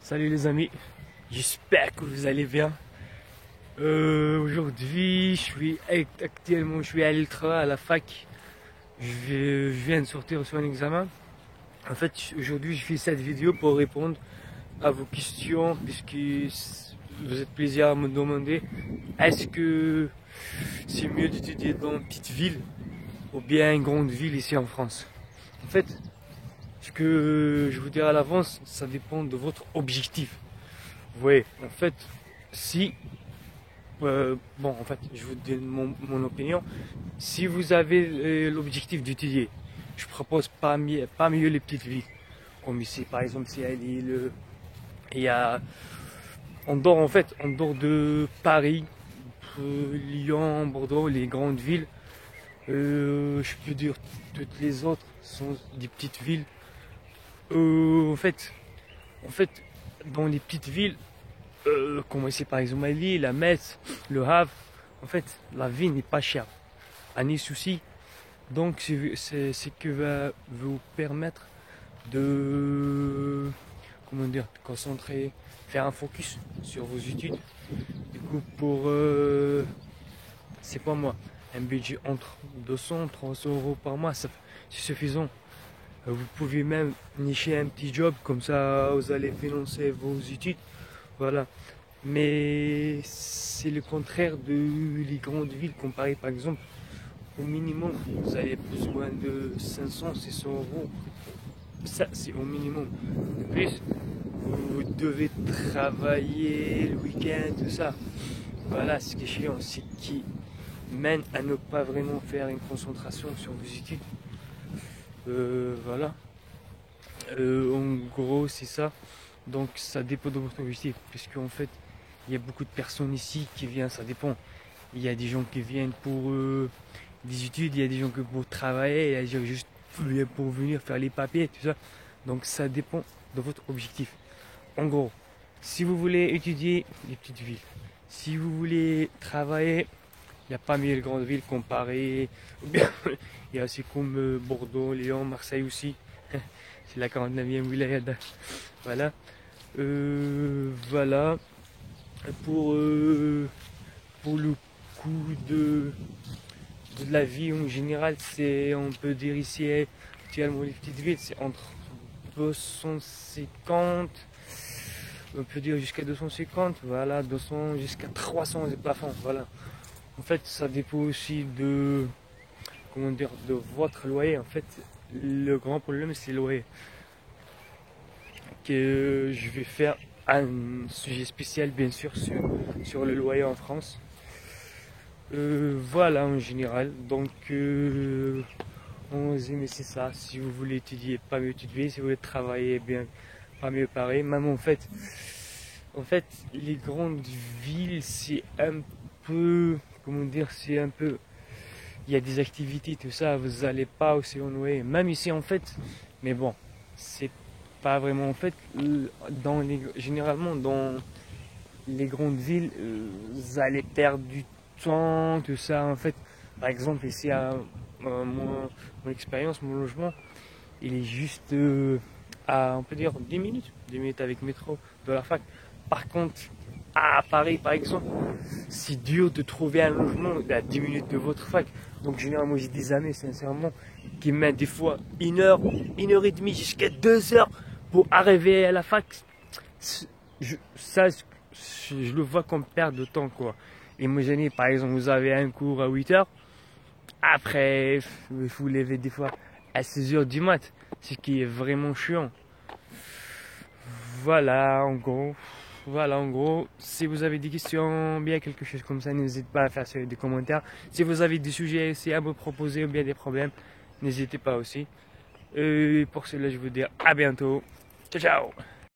Salut les amis, j'espère que vous allez bien. Aujourd'hui, je suis à l'Ultra, à la fac. Je viens de sortir sur un examen. En fait, aujourd'hui, je fais cette vidéo pour répondre à vos questions, puisque vous êtes plusieurs à me demander est-ce que c'est mieux d'étudier dans une petite ville ou bien une grande ville ici en France. En fait, ce que je vous dirai à l'avance, ça dépend de votre objectif. Vous voyez, en fait, si en fait, je vous donne mon opinion. Si vous avez l'objectif d'étudier, je propose pas mieux les petites villes. Comme ici, par exemple, si à Lille, il y a en dehors de Paris, Lyon, Bordeaux, les grandes villes, je peux dire toutes les autres sont des petites villes. En fait, dans les petites villes, comme ici par exemple à Lille, à Metz, le Havre, en fait, la vie n'est pas chère. À Nice aussi. Donc, c'est ce qui va vous permettre de, de concentrer, faire un focus sur vos études. Du coup, c'est pas moi, un budget entre 200 300 euros par mois, c'est suffisant. Vous pouvez même nicher un petit job, comme ça vous allez financer vos études. Voilà. Mais c'est le contraire de les grandes villes, comparé par exemple au minimum, vous avez besoin de 500 600 euros. Ça, c'est au minimum. De plus, vous devez travailler le week-end, tout ça. Voilà, ce qui est chiant, c'est qui mène à ne pas vraiment faire une concentration sur vos études. Voilà. En gros, c'est ça. Donc, ça dépend de votre objectif. Puisque, en fait, il y a beaucoup de personnes ici qui viennent, ça dépend. Il y a des gens qui viennent pour des études, il y a des gens qui pour travailler, il y a des gens juste pour venir faire les papiers, tout ça. Donc, ça dépend de votre objectif. En gros, si vous voulez étudier les petites villes, si vous voulez travailler, il n'y a pas mieux les grandes villes comparées. Il y a aussi comme Bordeaux, Lyon, Marseille aussi. C'est la 49e wilaya. Voilà. Voilà. Pour le coût de la vie en général, on peut dire ici, actuellement les petites villes, c'est entre 250, on peut dire jusqu'à 250, voilà, 200 jusqu'à 300 de plafond, voilà. En fait, ça dépend aussi de votre loyer. En fait, le grand problème, c'est le loyer. Que je vais faire un sujet spécial, bien sûr, sur le loyer en France. Voilà, en général. Donc, mais c'est ça. Si vous voulez étudier, pas mieux étudier. Si vous voulez travailler, bien, pas mieux pareil. Même en fait, les grandes villes, c'est un peu, c'est un peu, il y a des activités, tout ça, vous n'allez pas aussi ennuyer, même ici en fait, mais bon, c'est pas vraiment en fait, généralement dans les grandes villes, vous allez perdre du temps, tout ça, en fait, par exemple ici à mon expérience, mon logement, il est juste à, on peut dire, 10 minutes avec métro de la fac. Par contre, à Paris, par exemple, c'est dur de trouver un logement à 10 minutes de votre fac. Donc, généralement, j'ai des amis, sincèrement, qui mettent des fois 1 heure, 1 heure et demie, jusqu'à 2 heures pour arriver à la fac. Je le vois comme perte de temps, quoi. Imaginez, par exemple, vous avez un cours à 8 heures. Après, il faut lever des fois à 6 heures du mat. Ce qui est vraiment chiant. Voilà, en gros, si vous avez des questions, bien quelque chose comme ça, n'hésitez pas à faire des commentaires. Si vous avez des sujets aussi à me proposer ou bien des problèmes, n'hésitez pas aussi. Pour cela, je vous dis à bientôt. Ciao, ciao!